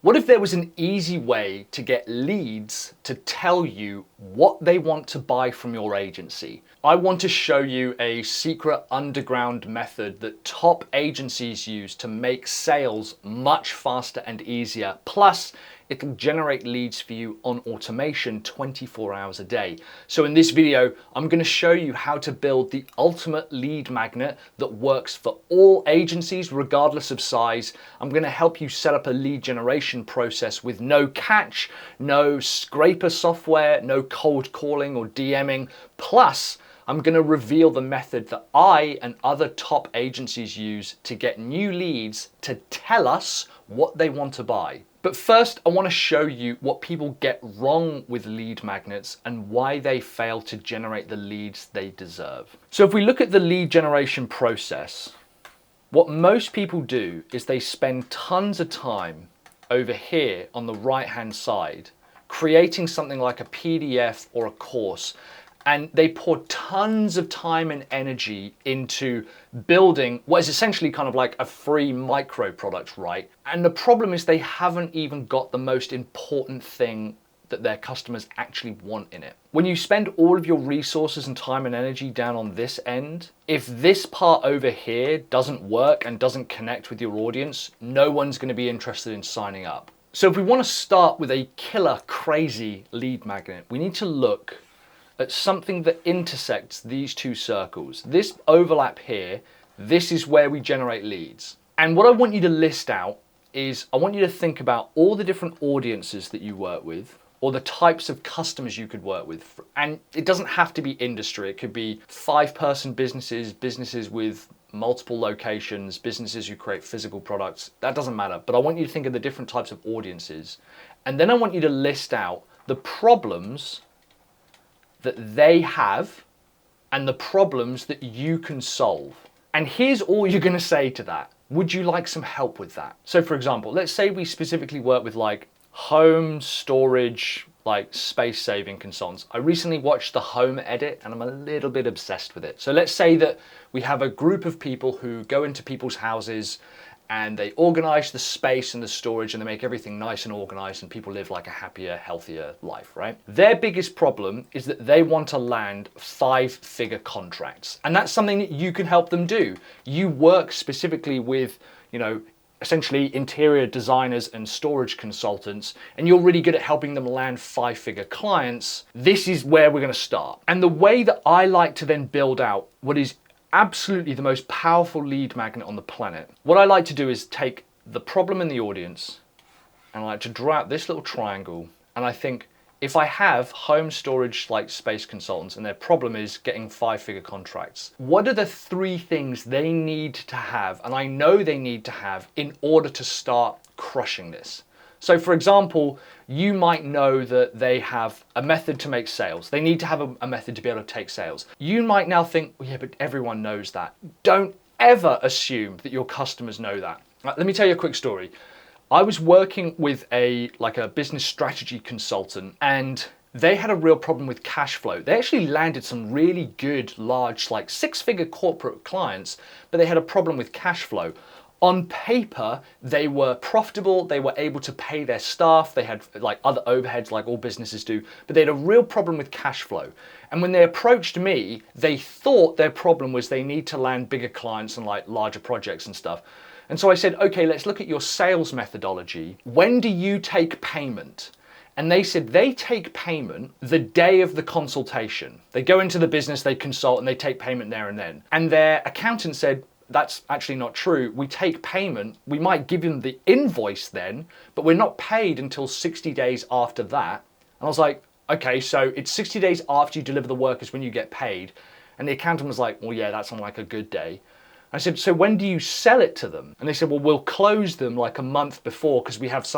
What if there was an easy way to get leads to tell you what they want to buy from your agency? I want to show you a secret underground method that top agencies use to make sales much faster and easier. Plus, it can generate leads for you on automation 24 hours a day. So in this video, I'm going to show you how to build the ultimate lead magnet that works for all agencies, regardless of size. I'm going to help you set up a lead generation process with no catch, no scraper software, no cold calling or DMing. Plus, I'm going to reveal the method that I and other top agencies use to get new leads to tell us what they want to buy. But first, I want to show you what people get wrong with lead magnets and why they fail to generate the leads they deserve. So if we look at the lead generation process, what most people do is they spend tons of time over here on the right-hand side creating something like a PDF or a course, and they pour tons of time and energy into building what is essentially kind of like a free micro product, right? And the problem is they haven't even got the most important thing that their customers actually want in it. When you spend all of your resources and time and energy down on this end, if this part over here doesn't work and doesn't connect with your audience, no one's going to be interested in signing up. So if we want to start with a killer, crazy lead magnet, we need to look at something that intersects these two circles. This overlap here, this is where we generate leads. And what I want you to list out is, I want you to think about all the different audiences that you work with, or the types of customers you could work with. And it doesn't have to be industry. It could be 5-person businesses, businesses with multiple locations, businesses who create physical products. That doesn't matter. But I want you to think of the different types of audiences. And then I want you to list out the problems that they have and the problems that you can solve. And here's all you're going to say to that. Would you like some help with that? So for example, let's say we specifically work with like home storage, like space saving consultants. I recently watched The Home Edit and I'm a little bit obsessed with it. So let's say that we have a group of people who go into people's houses and they organize the space and the storage and they make everything nice and organized and people live like a happier, healthier life, right? Their biggest problem is that they want to land 5-figure contracts. And that's something that you can help them do. You work specifically with, essentially interior designers and storage consultants, and you're really good at helping them land 5-figure clients. This is where we're going to start. And the way that I like to then build out what is absolutely the most powerful lead magnet on the planet. What I like to do is take the problem in the audience and I like to draw out this little triangle, and I think if I have home storage like space consultants and their problem is getting 5-figure contracts, what are the 3 things they need to have, and I know they need to have, in order to start crushing this? So for example, you might know that they have a method to make sales. They need to have a method to be able to take sales. You might now think, well, yeah, but everyone knows that. Don't ever assume that your customers know that. Let me tell you a quick story. I was working with a business strategy consultant, and they had a real problem with cash flow. They actually landed some really good, large, like 6-figure corporate clients, but they had a problem with cash flow. On paper, they were profitable, they were able to pay their staff, they had like other overheads like all businesses do, but they had a real problem with cash flow. And when they approached me, they thought their problem was they need to land bigger clients and like larger projects and stuff. And so I said, okay, let's look at your sales methodology. When do you take payment? And they said they take payment the day of the consultation. They go into the business, they consult, and they take payment there and then. And their accountant said, that's actually not true. We take payment, we might give them the invoice then, but we're not paid until 60 days after that. And I was like, okay, so it's 60 days after you deliver the work is when you get paid. And the accountant was like, well, yeah, that's on like a good day. I said, so when do you sell it to them? And they said, well, we'll close them like a month before because we have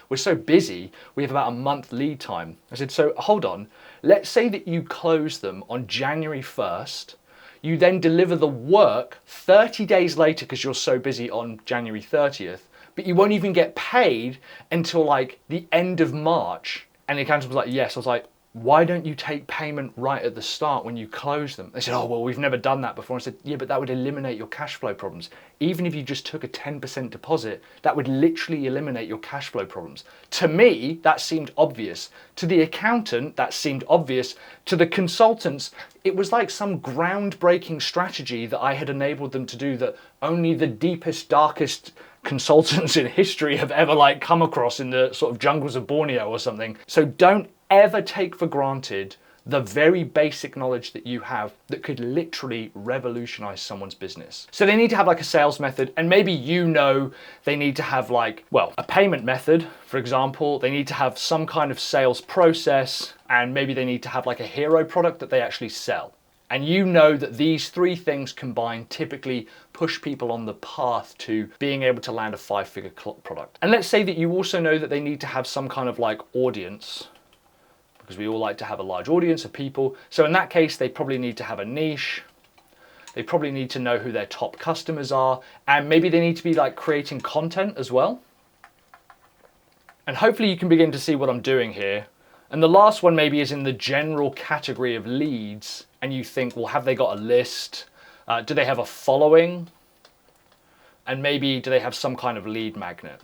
we're so busy, we have about a month lead time. I said, so hold on, let's say that you close them on January 1st. You then deliver the work 30 days later because you're so busy on January 30th, but you won't even get paid until like the end of March. And the accountant was like, yes. I was like, why don't you take payment right at the start when you close them? They said, oh, well, we've never done that before. I said, yeah, but that would eliminate your cash flow problems. Even if you just took a 10% deposit, that would literally eliminate your cash flow problems. To me, that seemed obvious. To the accountant, that seemed obvious. To the consultants, it was like some groundbreaking strategy that I had enabled them to do that only the deepest, darkest consultants in history have ever come across in the sort of jungles of Borneo or something. So don't ever take for granted the very basic knowledge that you have that could literally revolutionize someone's business. So they need to have a sales method, and maybe they need to have a payment method, for example. They need to have some kind of sales process, and maybe they need to have a hero product that they actually sell. And you know that these three things combined typically push people on the path to being able to land a 5-figure product. And let's say that you also know that they need to have some kind of audience, because we all like to have a large audience of people. So in that case, they probably need to have a niche. They probably need to know who their top customers are. And maybe they need to be creating content as well. And hopefully you can begin to see what I'm doing here. And the last one maybe is in the general category of leads. And you think, well, have they got a list? Do they have a following? And maybe do they have some kind of lead magnet?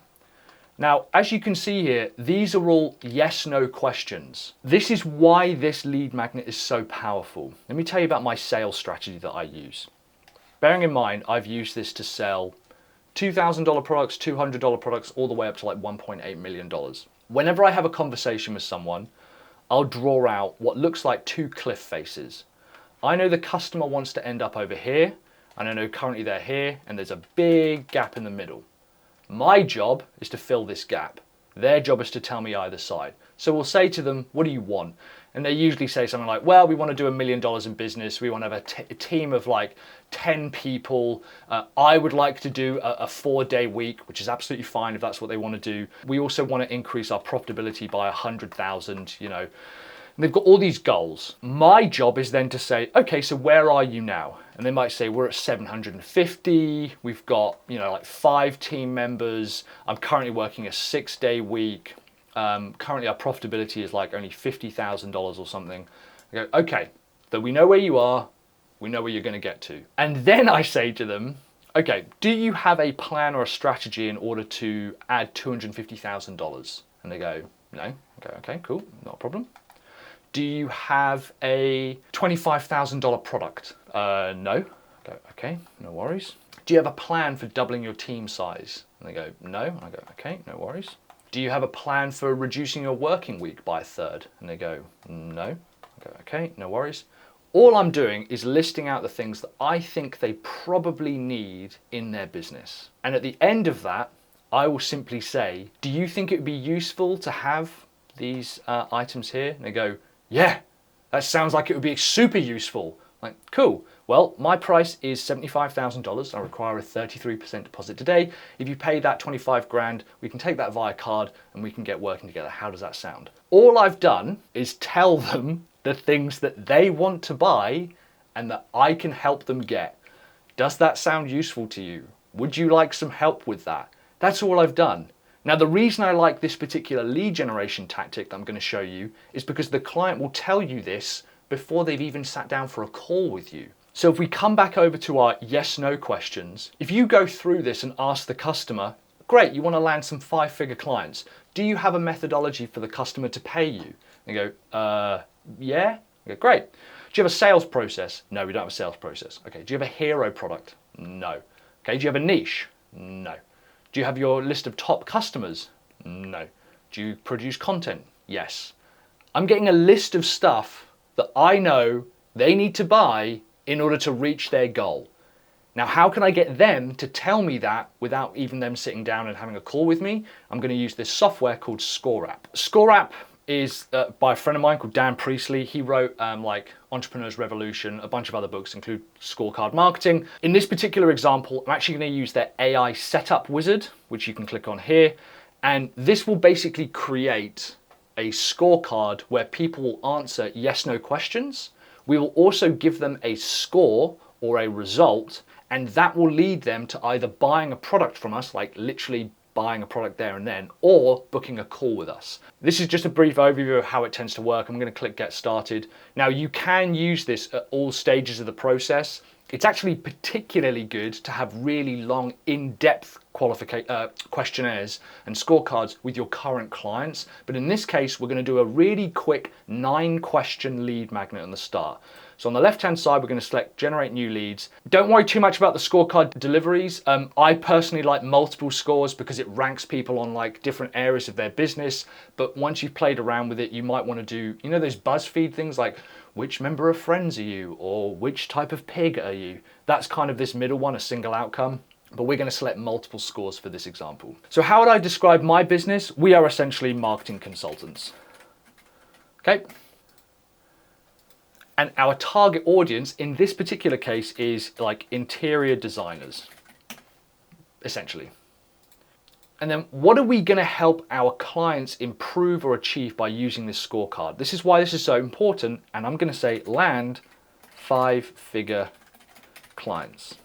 Now, as you can see here, these are all yes/no questions. This is why this lead magnet is so powerful. Let me tell you about my sales strategy that I use. Bearing in mind, I've used this to sell $2,000 products, $200 products, all the way up to $1.8 million. Whenever I have a conversation with someone, I'll draw out what looks like two cliff faces. I know the customer wants to end up over here, and I know currently they're here, and there's a big gap in the middle. My job is to fill this gap. Their job is to tell me either side. So we'll say to them, what do you want? And they usually say something like, well, we want to do $1 million in business. We want to have a team of 10 people. I would like to do a 4-day week, which is absolutely fine if that's what they want to do. We also want to increase our profitability by 100,000, And they've got all these goals. My job is then to say, okay, so where are you now? And they might say, we're at 750. We've got, 5 team members. I'm currently working a 6-day week. Currently our profitability is only $50,000 or something. I go, okay, so we know where you are. We know where you're going to get to. And then I say to them, okay, do you have a plan or a strategy in order to add $250,000? And they go, no. I go, okay, cool, not a problem. Do you have a $25,000 product? No. I go, okay, no worries. Do you have a plan for doubling your team size? And they go, no. I go, okay, no worries. Do you have a plan for reducing your working week by 1/3? And they go, no. I go, okay, no worries. All I'm doing is listing out the things that I think they probably need in their business. And at the end of that, I will simply say, do you think it would be useful to have these items here? And they go, yeah, that sounds like it would be super useful. Cool. Well, my price is $75,000. I require a 33% deposit today. If you pay that 25 grand, we can take that via card and we can get working together. How does that sound? All I've done is tell them the things that they want to buy and that I can help them get. Does that sound useful to you? Would you like some help with that? That's all I've done. Now, the reason I like this particular lead generation tactic that I'm going to show you is because the client will tell you this before they've even sat down for a call with you. So if we come back over to our yes/no questions, if you go through this and ask the customer, great, you want to land some 5-figure clients. Do you have a methodology for the customer to pay you? They go, yeah. I go, great. Do you have a sales process? No, we don't have a sales process. Okay, do you have a hero product? No. Okay, do you have a niche? No. Do you have your list of top customers? No. Do you produce content? Yes. I'm getting a list of stuff that I know they need to buy in order to reach their goal. Now, how can I get them to tell me that without even them sitting down and having a call with me? I'm going to use this software called ScoreApp. ScoreApp is by a friend of mine called Dan Priestley. He wrote Entrepreneur's Revolution, a bunch of other books, include Scorecard Marketing. In this particular example, I'm actually going to use their AI setup wizard, which you can click on here. And this will basically create a scorecard where people will answer yes/no questions. We will also give them a score or a result, and that will lead them to either buying a product from us, like literally buying a product there and then, or booking a call with us. This is just a brief overview of how it tends to work. I'm going to click Get Started. Now you can use this at all stages of the process. It's actually particularly good to have really long, in-depth questionnaires and scorecards with your current clients. But in this case, we're going to do a really quick 9-question lead magnet on the start. So on the left-hand side, we're going to select Generate New Leads. Don't worry too much about the scorecard deliveries. I personally like multiple scores because it ranks people on like different areas of their business. But once you've played around with it, you might want to do, you know, those BuzzFeed things like, which member of Friends are you? Or which type of pig are you? That's kind of this middle one, a single outcome. But we're going to select multiple scores for this example. So how would I describe my business? We are essentially marketing consultants. Okay. And our target audience in this particular case is like interior designers, essentially. And then what are we going to help our clients improve or achieve by using this scorecard? This is why this is so important. And I'm going to say land 5-figure clients.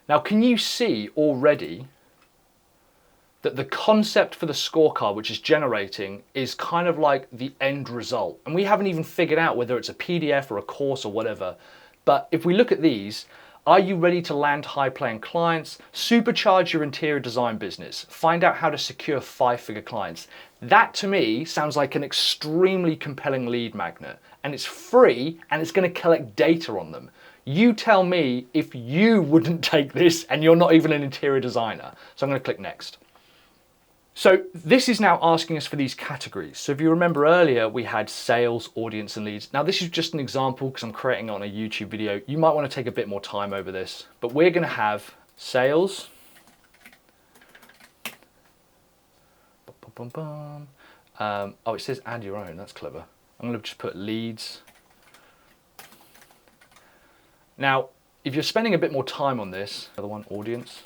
Now, can you see already that the concept for the scorecard, which is generating, is kind of like the end result? And we haven't even figured out whether it's a PDF or a course or whatever. But if we look at these, are you ready to land high-paying clients, supercharge your interior design business, find out how to secure 5-figure clients? That to me sounds like an extremely compelling lead magnet, and it's free and it's going to collect data on them. You tell me if you wouldn't take this and you're not even an interior designer. So I'm going to click next. So this is now asking us for these categories. So if you remember earlier, we had sales, audience, and leads. Now this is just an example because I'm creating it on a YouTube video. You might want to take a bit more time over this, but we're going to have sales. Oh, it says add your own. That's clever. I'm going to just put leads. Now, if you're spending a bit more time on this, other one, audience,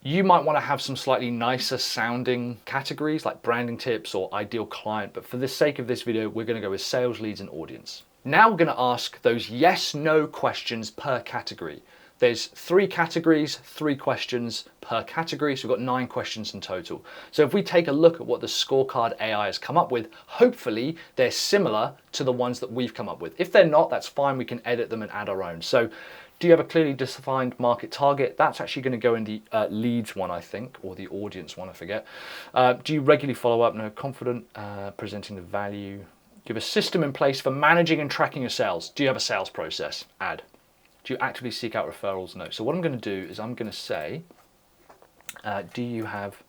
you might want to have some slightly nicer sounding categories like branding tips or ideal client, but for the sake of this video, we're going to go with sales, leads, and audience. Now we're going to ask those yes/no questions per category. There's 3 categories, 3 questions per category, so we've got 9 questions in total. So if we take a look at what the scorecard AI has come up with, hopefully they're similar to the ones that we've come up with. If they're not, that's fine, we can edit them and add our own. So do you have a clearly defined market target? That's actually going to go in the leads one, I think, or the audience one, I forget. Do you regularly follow up? No. Confident, presenting the value. Do you have a system in place for managing and tracking your sales? Do you have a sales process? Add. Do you actively seek out referrals? No. So what I'm going to do is I'm going to say, do you have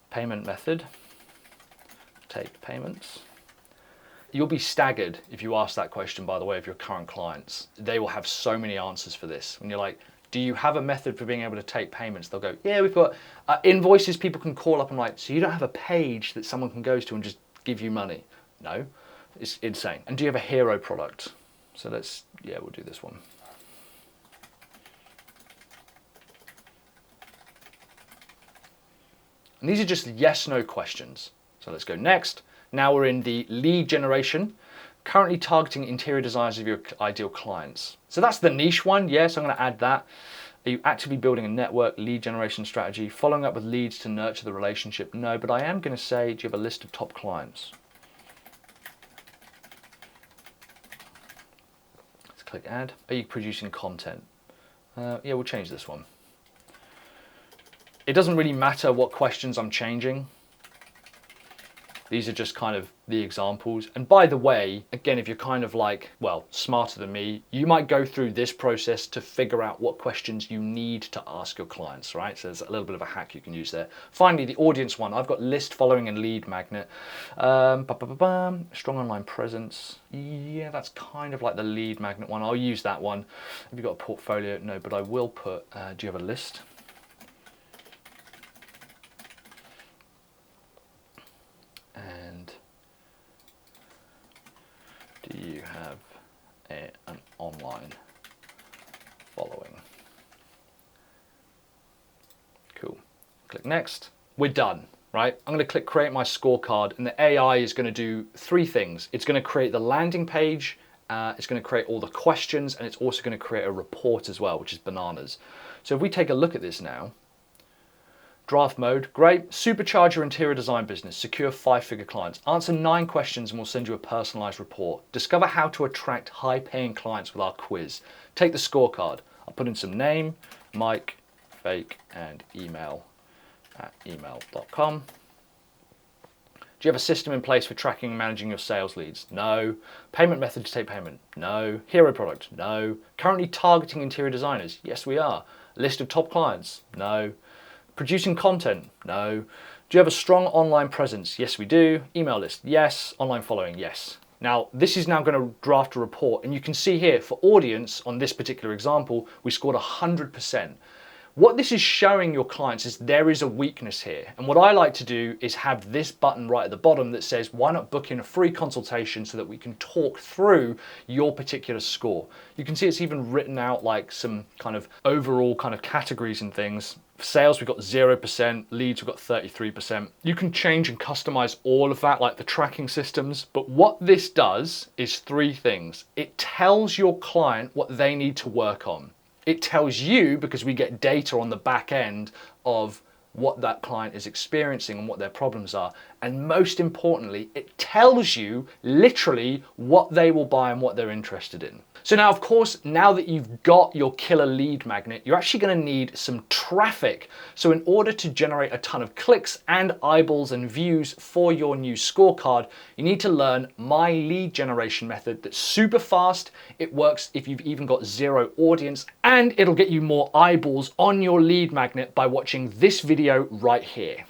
payment method? Take payments. You'll be staggered if you ask that question, by the way, of your current clients. They will have so many answers for this. When you're like, do you have a method for being able to take payments? They'll go, yeah, we've got invoices people can call up. And like, so you don't have a page that someone can go to and just give you money? No, it's insane. And do you have a hero product? So let's, yeah, we'll do this one. And these are just yes/no questions. So let's go next. Now we're in the lead generation, currently targeting interior designers of your ideal clients. So that's the niche one. Yes, I'm going to add that. Are you actively building a network lead generation strategy, following up with leads to nurture the relationship? No, but I am going to say, do you have a list of top clients? Let's click add. Are you producing content? Yeah, we'll change this one. It doesn't really matter what questions I'm changing. These are just kind of the examples. And by the way, again, if you're kind of like, well, smarter than me, you might go through this process to figure out what questions you need to ask your clients, right? So there's a little bit of a hack you can use there. Finally, the audience one. I've got list, following, and lead magnet. Strong online presence. Yeah, that's kind of like the lead magnet one. I'll use that one. Have you got a portfolio? No, but I will put, do you have a list? And do you have an online following? Cool. Click next. We're done, right? I'm going to click create my scorecard, and the AI is going to do 3 things. It's going to create the landing page It's going to create all the questions, and it's also going to create a report as well, which is bananas. So if we take a look at this now, draft mode, great. Supercharge your interior design business. Secure 5-figure clients. Answer 9 questions and we'll send you a personalized report. Discover how to attract high-paying clients with our quiz. Take the scorecard. I'll put in some name, Mike, fake, and email at email.com. Do you have a system in place for tracking and managing your sales leads? No. Payment method to take payment? No. Hero product? No. Currently targeting interior designers? Yes, we are. List of top clients? No. Producing content? No. Do you have a strong online presence? Yes, we do. Email list? Yes. Online following? Yes. Now, this is now going to draft a report, and you can see here for audience on this particular example, we scored 100%. What this is showing your clients is there is a weakness here. And what I like to do is have this button right at the bottom that says, why not book in a free consultation so that we can talk through your particular score. You can see it's even written out like some kind of overall kind of categories and things. For sales, we've got 0%, leads, we've got 33%. You can change and customize all of that, like the tracking systems. But what this does is 3 things. It tells your client what they need to work on. It tells you, because we get data on the back end of what that client is experiencing and what their problems are. And most importantly, it tells you literally what they will buy and what they're interested in. So now, of course, now that you've got your killer lead magnet, you're actually going to need some traffic. So in order to generate a ton of clicks and eyeballs and views for your new scorecard, you need to learn my lead generation method that's super fast. It works if you've even got 0 audience, and it'll get you more eyeballs on your lead magnet by watching this video right here.